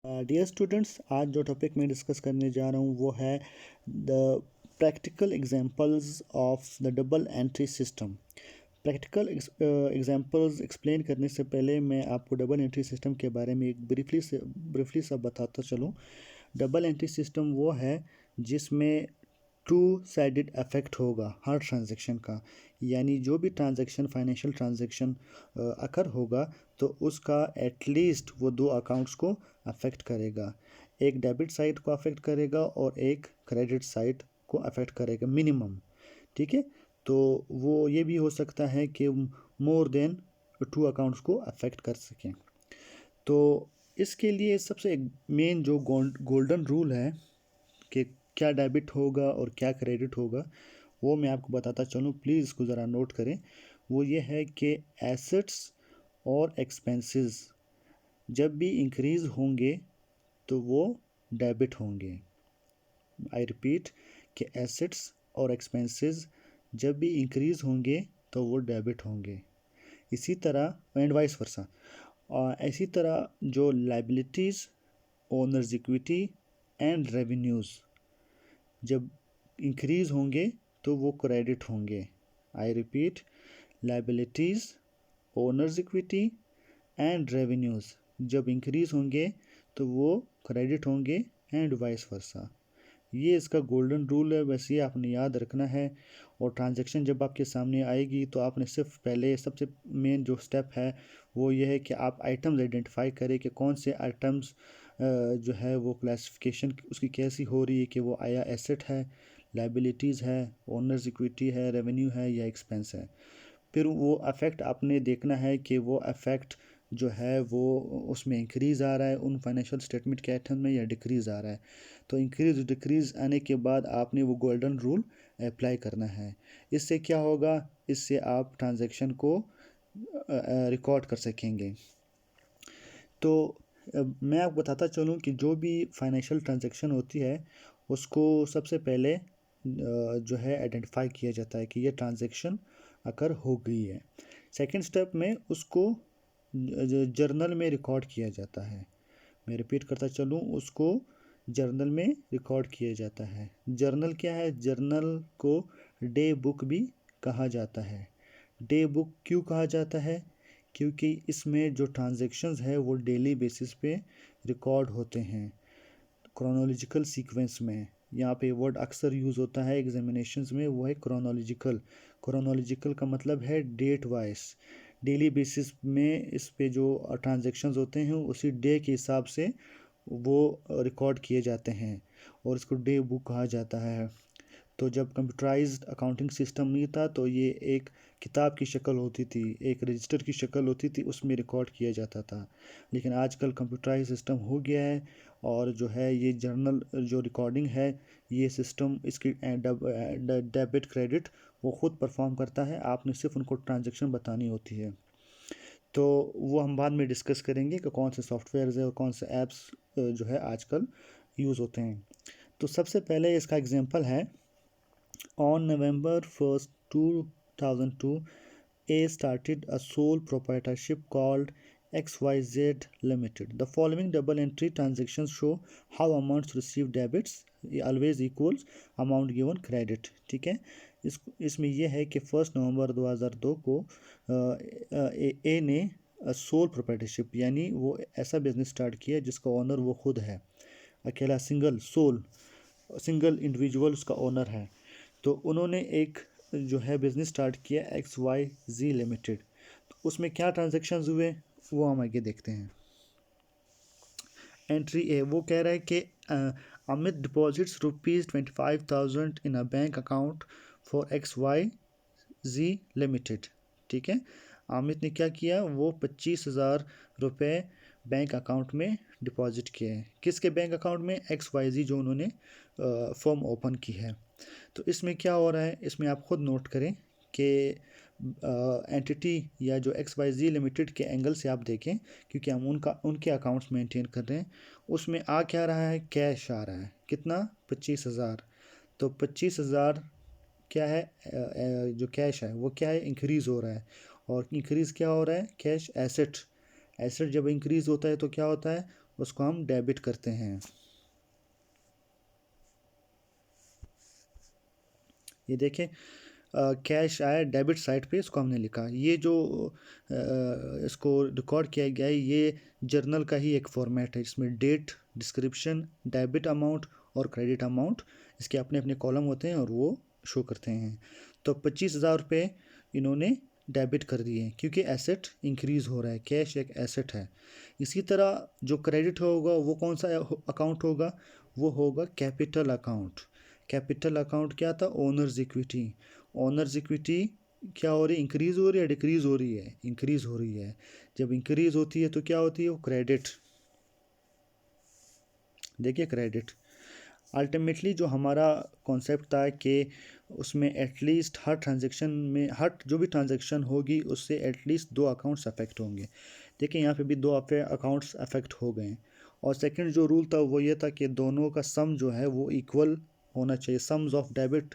Dear students, आज जो topic मैं डिस्कस करने जा रहा हूँ वो है the practical examples of the double entry system. Practical examples explain करने से पहले मैं आपको डबल एंट्री सिस्टम के बारे में एक ब्रीफली सा बताता चलूँ। डबल एंट्री सिस्टम वो है जिसमें टू साइडेड इफेक्ट होगा हर ट्रांजैक्शन का, यानी जो भी ट्रांजैक्शन फाइनेंशियल ट्रांजैक्शन अकर होगा तो उसका एटलीस्ट वो दो अकाउंट्स को अफेक्ट करेगा। एक डेबिट साइड को अफेक्ट करेगा और एक क्रेडिट साइड को अफेक्ट करेगा मिनिमम। ठीक है, तो वो ये भी हो सकता है कि मोर देन टू अकाउंट्स को अफेक्ट कर सकें। तो इसके लिए सबसे मेन जो गोल्डन रूल है कि क्या डेबिट होगा और क्या क्रेडिट होगा, वो मैं आपको बताता चलूँ, प्लीज़ इसको ज़रा नोट करें। वो ये है कि एसेट्स और एक्सपेंसेस जब भी इंक्रीज़ होंगे तो वो डेबिट होंगे। आई रिपीट कि एसेट्स और एक्सपेंसेस जब भी इंक्रीज़ होंगे तो वो डेबिट होंगे। इसी तरह एंड वाइस वर्सा, और इसी तरह जो liabilities, owners equity and revenues जब इंक्रीज़ होंगे तो वो क्रेडिट होंगे। I repeat, liabilities, owners equity and revenues जब इंक्रीज़ होंगे तो वो क्रेडिट होंगे एंड वाइस वर्सा। ये इसका गोल्डन रूल है, वैसे ये आपने याद रखना है। और ट्रांजैक्शन जब आपके सामने आएगी तो आपने सिर्फ पहले सबसे मेन जो स्टेप है वो ये है कि आप आइटम्स आइडेंटिफाई करें कि कौन से आइटम्स जो है वो क्लासिफिकेशन उसकी कैसी हो रही है कि वो आया एसेट है, लाइबिलिटीज़ है, ओनर्स इक्विटी है, रेवेन्यू है या एक्सपेंस है। फिर वो अफेक्ट आपने देखना है कि वो अफेक्ट जो है वो उसमें इंक्रीज़ आ रहा है उन फाइनेंशियल स्टेटमेंट के आइटम में या डिक्रीज़ आ रहा है। तो इंक्रीज़ डिक्रीज़ आने के बाद आपने वो गोल्डन रूल अप्लाई करना है। इससे क्या होगा, इससे आप ट्रांजैक्शन को रिकॉर्ड कर सकेंगे। तो मैं आपको बताता चलूँ कि जो भी फाइनेंशियल ट्रांजैक्शन होती है उसको सबसे पहले जो है आइडेंटिफाई किया जाता है कि ये ट्रांजैक्शन अकर हो गई है। सेकंड स्टेप में उसको जर्नल में रिकॉर्ड किया जाता है। मैं रिपीट करता चलूँ, उसको जर्नल में रिकॉर्ड किया जाता है। जर्नल क्या है? जर्नल को डे बुक भी कहा जाता है। डे बुक क्यों कहा जाता है? क्योंकि इसमें जो ट्रांजैक्शंस है वो डेली बेसिस पे रिकॉर्ड होते हैं क्रोनोलॉजिकल सीक्वेंस में। यहाँ पे वर्ड अक्सर यूज़ होता है एग्जामिनेशंस में, वो है क्रोनोलॉजिकल। क्रोनोलॉजिकल का मतलब है डेट वाइज। डेली बेसिस में इस पे जो ट्रांजैक्शंस होते हैं उसी डे के हिसाब से वो रिकॉर्ड किए जाते हैं और इसको डे बुक कहा जाता है। तो जब कंप्यूटराइज्ड अकाउंटिंग सिस्टम नहीं था तो ये एक किताब की शक्ल होती थी, एक रजिस्टर की शक्ल होती थी, उसमें रिकॉर्ड किया जाता था। लेकिन आजकल कंप्यूटराइज सिस्टम हो गया है और जो है ये जर्नल जो रिकॉर्डिंग है ये सिस्टम इसकी डेबिट क्रेडिट वो ख़ुद परफॉर्म करता है, आपने सिर्फ उनको ट्रांजैक्शन बतानी होती है। तो वो हम बाद में डिस्कस करेंगे कि कौन से सॉफ्टवेयर्स है और कौन से ऐप्स जो है आजकल यूज़ होते हैं। तो सबसे पहले इसका एग्जांपल है, on November 1st, 2002, A started a sole proprietorship called XYZ Limited. The following double entry transactions show how amounts received debits always equals amount given credit. ठीक है, इसमें यह है कि 1 नवंबर 2002 को ए ने सोल प्रोप्राइटरशिप यानी वो ऐसा बिजनेस स्टार्ट किया जिसका ओनर वो खुद है, अकेला सिंगल इंडिविजुअल उसका ओनर है। तो उन्होंने एक जो है बिज़नेस स्टार्ट किया XYZ लिमिटेड। तो उसमें क्या ट्रांजेक्शन्स हुए वो हम आगे देखते हैं। एंट्री ए वो कह रहा है कि Amit deposits ₹25,000 in a bank account for XYZ limited. ठीक है, अमित ने क्या किया, वो 25,000 रुपये बैंक अकाउंट में डिपॉजिट किए हैं। किसके बैंक अकाउंट में? XYZ जो उन्होंने फर्म ओपन की है। तो इसमें क्या हो रहा है, इसमें आप खुद नोट करें कि एंटिटी या जो XYZ लिमिटेड के एंगल से आप देखें, क्योंकि हम उनके अकाउंट्स मेंटेन कर रहे हैं, उसमें आ क्या रहा है, कैश आ रहा है। कितना? 25,000। तो 25,000 क्या है, जो कैश है वो क्या है, इंक्रीज़ हो रहा है। और इंक्रीज़ क्या हो रहा है? कैश एसेट जब इंक्रीज़ होता है तो क्या होता है, उसको हम डेबिट करते हैं। ये देखें, कैश आया डेबिट साइड पे, इसको हमने लिखा। ये जो इसको रिकॉर्ड किया गया है, ये जर्नल का ही एक फॉर्मेट है, जिसमें डेट, डिस्क्रिप्शन, डेबिट अमाउंट और क्रेडिट अमाउंट इसके अपने अपने कॉलम होते हैं और वो शो करते हैं। तो 25,000 रुपये इन्होंने डेबिट कर दिए हैं, क्योंकि एसेट इंक्रीज़ हो रहा है, कैश एक एसेट है। इसी तरह जो क्रेडिट होगा वो कौन सा अकाउंट होगा, वो होगा कैपिटल अकाउंट। कैपिटल अकाउंट क्या था, ओनर्स इक्विटी। ओनर्स इक्विटी क्या हो रही है, इंक्रीज़ हो रही है, डिक्रीज़ हो रही है, इंक्रीज़ हो रही है। जब इंक्रीज़ होती है तो क्या होती है, वो क्रेडिट। देखिए क्रेडिट, अल्टीमेटली जो हमारा कॉन्सेप्ट था कि उसमें एटलीस्ट हर ट्रांजेक्शन में, हर जो भी ट्रांजेक्शन होगी उससे एटलीस्ट 2 अकाउंट्स अफेक्ट होंगे। देखिए यहाँ पे भी 2 अकाउंट्स अफेक्ट हो गए। और सेकंड जो रूल था वो ये था कि दोनों का सम जो है वो इक्वल होना चाहिए। Sums of debit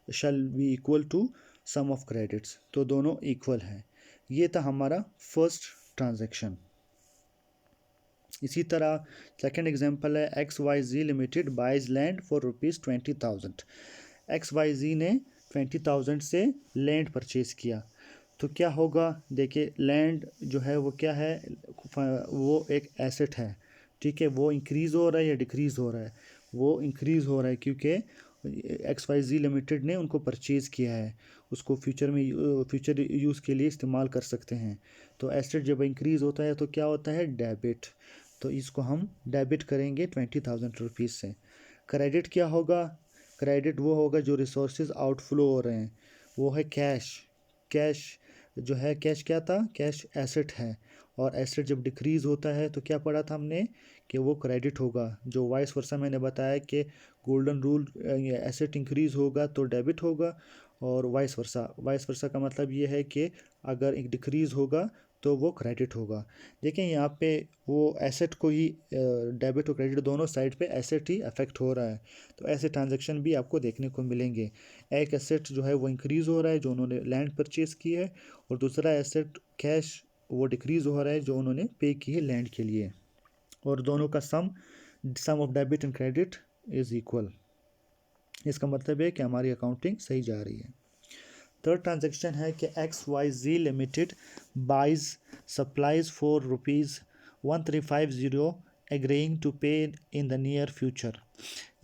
shall be equal to sum of credits, तो दोनों इक्वल हैं। ये था हमारा फर्स्ट ट्रांजेक्शन। इसी तरह सेकंड एग्जांपल है, X Y Z limited buys land for ₹20,000। X Y Z ने 20,000 से लैंड परचेज़ किया। तो क्या होगा, देखिए लैंड जो है वो क्या है, वो एक एसेट है, ठीक है। वो इंक्रीज़ हो रहा है या डिक्रीज़ हो रहा है, वो इंक्रीज़ हो रहा है, क्योंकि एक्स वाई जी लिमिटेड ने उनको परचेज़ किया है, उसको फ्यूचर में फ्यूचर यूज़ के लिए इस्तेमाल कर सकते हैं। तो एसेट जब इंक्रीज़ होता है तो क्या होता है, डेबिट। तो इसको हम डेबिट करेंगे 20,000 रुपीज़ से। क्रेडिट क्या होगा, क्रेडिट वो होगा जो रिसोर्सेज आउटफ्लो हो रहे हैं, वो है कैश। कैश जो है, कैश क्या था, कैश एसेट है, और एसेट जब डिक्रीज़ होता है तो क्या पढ़ा था हमने कि वो क्रेडिट होगा। जो वाइस वर्सा मैंने बताया कि गोल्डन रूल, एसेट इंक्रीज़ होगा तो डेबिट होगा, और वाइस वर्सा। वाइस वर्सा का मतलब ये है कि अगर एक डिक्रीज़ होगा तो वो क्रेडिट होगा। देखें यहाँ पे वो एसेट को ही, डेबिट और क्रेडिट दोनों साइड पे एसेट ही अफेक्ट हो रहा है। तो ऐसे ट्रांजैक्शन भी आपको देखने को मिलेंगे। एक एसेट जो है वो इंक्रीज़ हो रहा है, जो उन्होंने लैंड परचेज़ की है, और दूसरा एसेट कैश वो डिक्रीज़ हो रहा है, जो उन्होंने पे की है लैंड के लिए। और दोनों का sum of debit and credit is equal. इसका मतलब है कि हमारी अकाउंटिंग सही जा रही है। थर्ड ट्रांजैक्शन है कि X Y Z limited buys supplies for ₹1350 agreeing to pay in the near future.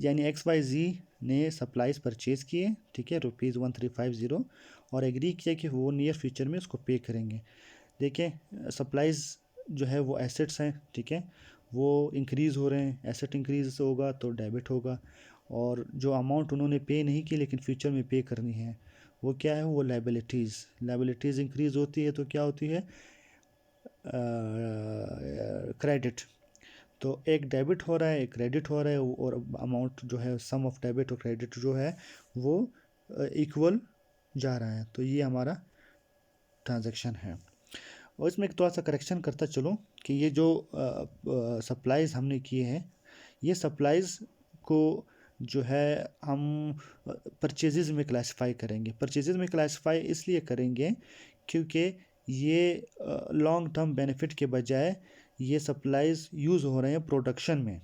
यानी एक्स वाई जी ने सप्लाईज परचेज़ किए, ठीक है, ₹1350, और एग्री किया कि वो नियर फ्यूचर में उसको पे करेंगे। देखें सप्लाईज जो है वो एसेट्स हैं, ठीक है, वो इंक्रीज़ हो रहे हैं, एसेट इंक्रीज होगा तो डेबिट होगा। और जो अमाउंट उन्होंने पे नहीं की लेकिन फ्यूचर में पे करनी है, वो क्या है, वो लाइबिलिटीज़। लाइबिलिटीज़ इंक्रीज़ होती है तो क्या होती है, क्रेडिट। तो एक डेबिट हो रहा है, एक क्रेडिट हो रहा है, और अमाउंट जो है, सम ऑफ डेबिट और क्रेडिट जो है वो इक्वल जा रहा है। तो ये हमारा ट्रांजैक्शन है। और इसमें एक थोड़ा सा करेक्शन करता चलो कि ये जो सप्लाईज़ हमने किए हैं, ये सप्लाईज़ को जो है हम परचेजेज़ में क्लासिफाई करेंगे। परचेजेज़ में क्लासिफाई इसलिए करेंगे क्योंकि ये लॉन्ग टर्म बेनिफिट के बजाय ये सप्लाईज़ यूज़ हो रहे हैं प्रोडक्शन में।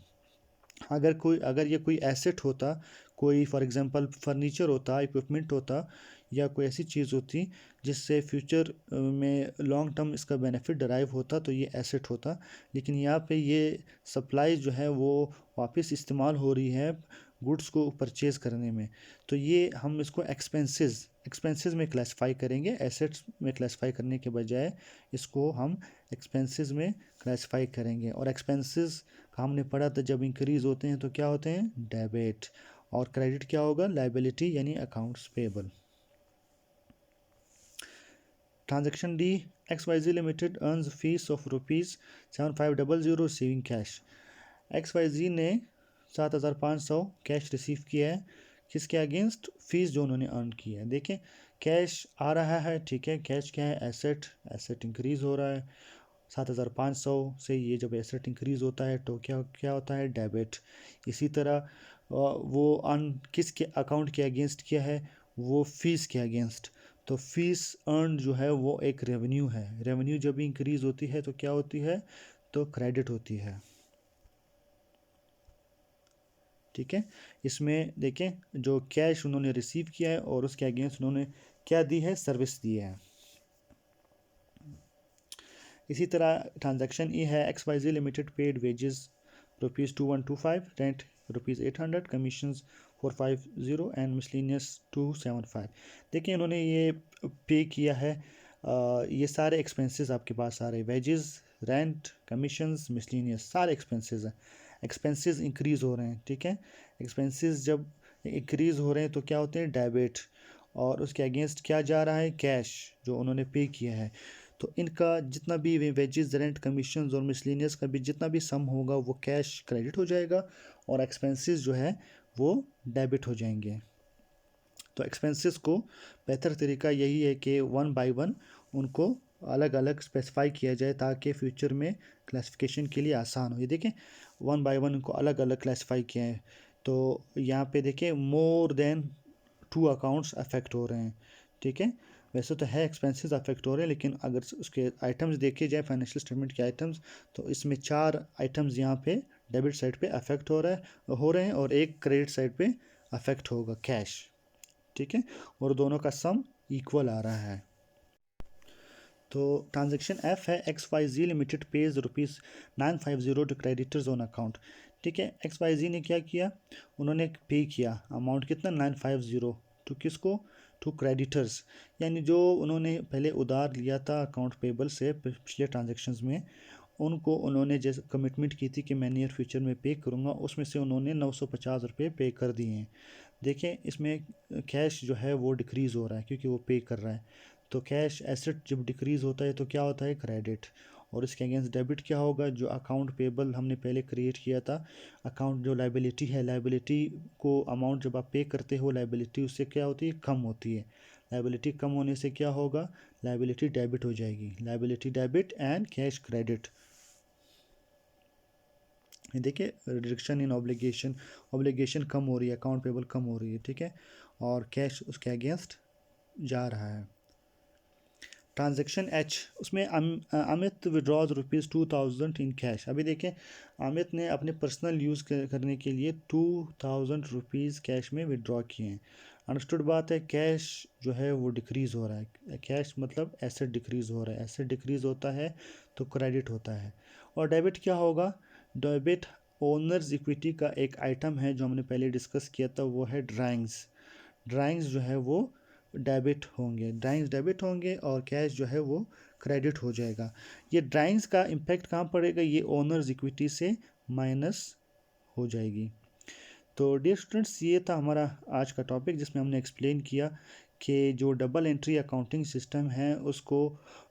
अगर ये कोई एसेट होता, कोई फॉर एग्जांपल फर्नीचर होता, इक्विपमेंट होता, या कोई ऐसी चीज़ होती जिससे फ्यूचर में लॉन्ग टर्म इसका बेनिफिट डराइव होता, तो ये एसेट होता। लेकिन यहाँ पे ये सप्लाई जो है वो वापस इस्तेमाल हो रही है गुड्स को परचेज़ करने में। तो ये हम इसको एक्सपेंसेस में क्लासिफाई करेंगे, एसेट्स में क्लासिफाई करने के बजाय इसको हम एक्सपेंसेस में क्लासिफाई करेंगे। और एक्सपेंसेस का हमने पढ़ा था, जब इंक्रीज़ होते हैं तो क्या होते हैं, डेबिट। और क्रेडिट क्या होगा, लाइबिलिटी, यानी accounts payable. Transaction D, X Y Z limited earns fees of ₹7500 receiving cash. X Y Z ने 7,500 कैश रिसीव किया है, किसके अगेंस्ट, फीस जो उन्होंने अर्न की है। देखें कैश आ रहा है, ठीक है, कैश क्या है, एसेट इंक्रीज़ हो रहा है। 7,500 से ये जब एसेट इंक्रीज़ होता है तो क्या क्या होता है, डेबिट। इसी तरह वो अर्न किसके अकाउंट के अगेंस्ट किया है, वो फीस के अगेंस्ट। तो फीस अर्न जो है वो एक रेवेन्यू है। रेवेन्यू जब इंक्रीज़ होती है तो क्या होती है, तो क्रेडिट होती है। ठीक है। इसमें देखें जो कैश उन्होंने रिसीव किया है और उसके अगेंस्ट उन्होंने क्या दी है, सर्विस दी है। इसी तरह ट्रांजैक्शन ई है, XYZ limited paid wages ₹2125, rent ₹800, commissions 450 and miscellaneous 275। देखिए इन्होंने ये पे किया है, ये सारे एक्सपेंसेस आपके पास आ रहे हैं, वेजेस, रेंट, कमीशंस, मिसलिनियस, सारे एक्सपेंसेस हैं। एक्सपेंसेस इंक्रीज़ हो रहे हैं, ठीक है। एक्सपेंसेस जब इंक्रीज़ हो रहे हैं तो क्या होते हैं, डेबिट, और उसके अगेंस्ट क्या जा रहा है, कैश जो उन्होंने पे किया है। तो इनका जितना भी वेजेस, रेंट, कमीशंस और मिसलिनियस का भी जितना भी सम होगा वो कैश क्रेडिट हो जाएगा और एक्सपेंसेस जो है वो डेबिट हो जाएंगे। तो एक्सपेंसेस को बेहतर तरीका यही है कि वन बाय वन उनको अलग अलग स्पेसिफाई किया जाए ताकि फ्यूचर में क्लासिफिकेशन के लिए आसान हो। ये देखें वन बाय वन उनको अलग अलग क्लासिफाई किया है। तो यहाँ पे देखें मोर देन 2 अकाउंट्स अफेक्ट हो रहे हैं, ठीक है। वैसे तो है एक्सपेंसेस अफेक्ट हो रहे हैं, लेकिन अगर उसके आइटम्स देखे जाए फाइनेंशियल स्टेटमेंट के आइटम्स, तो इसमें 4 आइटम्स यहाँ पे डेबिट साइड पे अफेक्ट हो रहे हैं और एक क्रेडिट साइड पे अफेक्ट होगा, कैश, ठीक है। और दोनों का सम इक्वल आ रहा है। तो ट्रांजैक्शन एफ है, XYZ limited pays ₹950 to creditors on account, ठीक है। XYZ ने क्या किया, उन्होंने पे किया अमाउंट कितना, 950, टू किसको, टू क्रेडिटर्स, यानी जो उन्होंने पहले उधार लिया था अकाउंट पेबल से पिछले ट्रांजेक्शन्स में, उनको उन्होंने जैसे कमिटमेंट की थी कि मैं नियर फ्यूचर में पे करूँगा, उसमें से उन्होंने 950 रुपये पे कर दिए हैं। देखें इसमें कैश जो है वो डिक्रीज़ हो रहा है क्योंकि वो पे कर रहा है। तो कैश एसेट जब डिक्रीज़ होता है तो क्या होता है, क्रेडिट, और इसके अगेंस्ट डेबिट क्या होगा, जो अकाउंट पेबल हमने पहले क्रिएट किया था, अकाउंट जो लाइबिलिटी है, लाइबिलिटी को अमाउंट जब आप पे करते हो लाइबिलिटी उससे क्या होती है, कम होती है। लाइबिलिटी कम होने से क्या होगा, लाइबिलिटी डेबिट हो जाएगी, liability debit and cash credit. देखिए रिडक्शन इन ऑब्लिगेशन, ऑब्लिगेशन कम हो रही है, अकाउंट पेबल कम हो रही है, ठीक है, और कैश उसके अगेंस्ट जा रहा है। ट्रांजैक्शन एच, उसमें अमित विड्रॉज ₹2000 इन कैश। अभी देखें अमित ने अपने पर्सनल यूज़ करने के लिए ₹2000 कैश में विड्रॉ किए हैं। अंडरस्टूड बात है, कैश जो है वो डिक्रीज़ हो रहा है, कैश मतलब एसेट डिक्रीज़ हो रहा है, एसेट डिक्रीज़ होता है तो क्रेडिट होता है। और डेबिट क्या होगा, डेबिट ओनर्स इक्विटी का एक आइटम है जो हमने पहले डिस्कस किया था, वो है ड्राइंग्स। ड्राइंग्स जो है वो डेबिट होंगे, ड्राइंग्स डेबिट होंगे और कैश जो है वो क्रेडिट हो जाएगा। ये ड्राइंग्स का इम्पैक्ट कहाँ पड़ेगा, ये ओनर्स इक्विटी से माइनस हो जाएगी। तो डियर स्टूडेंट्स ये था हमारा आज का टॉपिक जिसमें हमने एक्सप्लेन किया कि जो डबल एंट्री अकाउंटिंग सिस्टम है उसको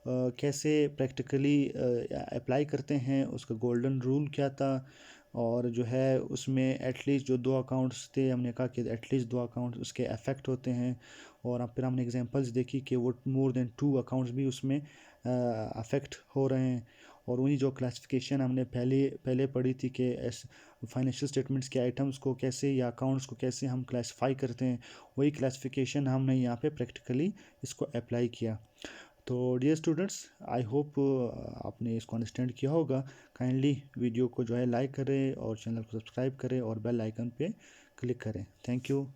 कैसे प्रैक्टिकली अप्लाई करते हैं, उसका गोल्डन रूल क्या था, और जो है उसमें एटलीस्ट जो 2 अकाउंट्स थे हमने कहा कि एटलीस्ट 2 अकाउंट्स उसके अफेक्ट होते हैं, और अब फिर हमने एग्जांपल्स देखी कि वो मोर देन 2 अकाउंट्स भी उसमें अफेक्ट हो रहे हैं। और वही जो क्लासिफिकेशन हमने पहले पहले पढ़ी थी कि फाइनेंशियल स्टेटमेंट्स के आइटम्स को कैसे या अकाउंट्स को कैसे हम क्लासिफाई करते हैं, वही क्लासिफिकेशन हमने यहाँ पे प्रैक्टिकली इसको अप्लाई किया। तो डियर स्टूडेंट्स आई होप आपने इसको अंडरस्टैंड किया होगा। काइंडली वीडियो को जो है लाइक करें और चैनल को सब्सक्राइब करें और बेल आइकन पे क्लिक करें। Thank you.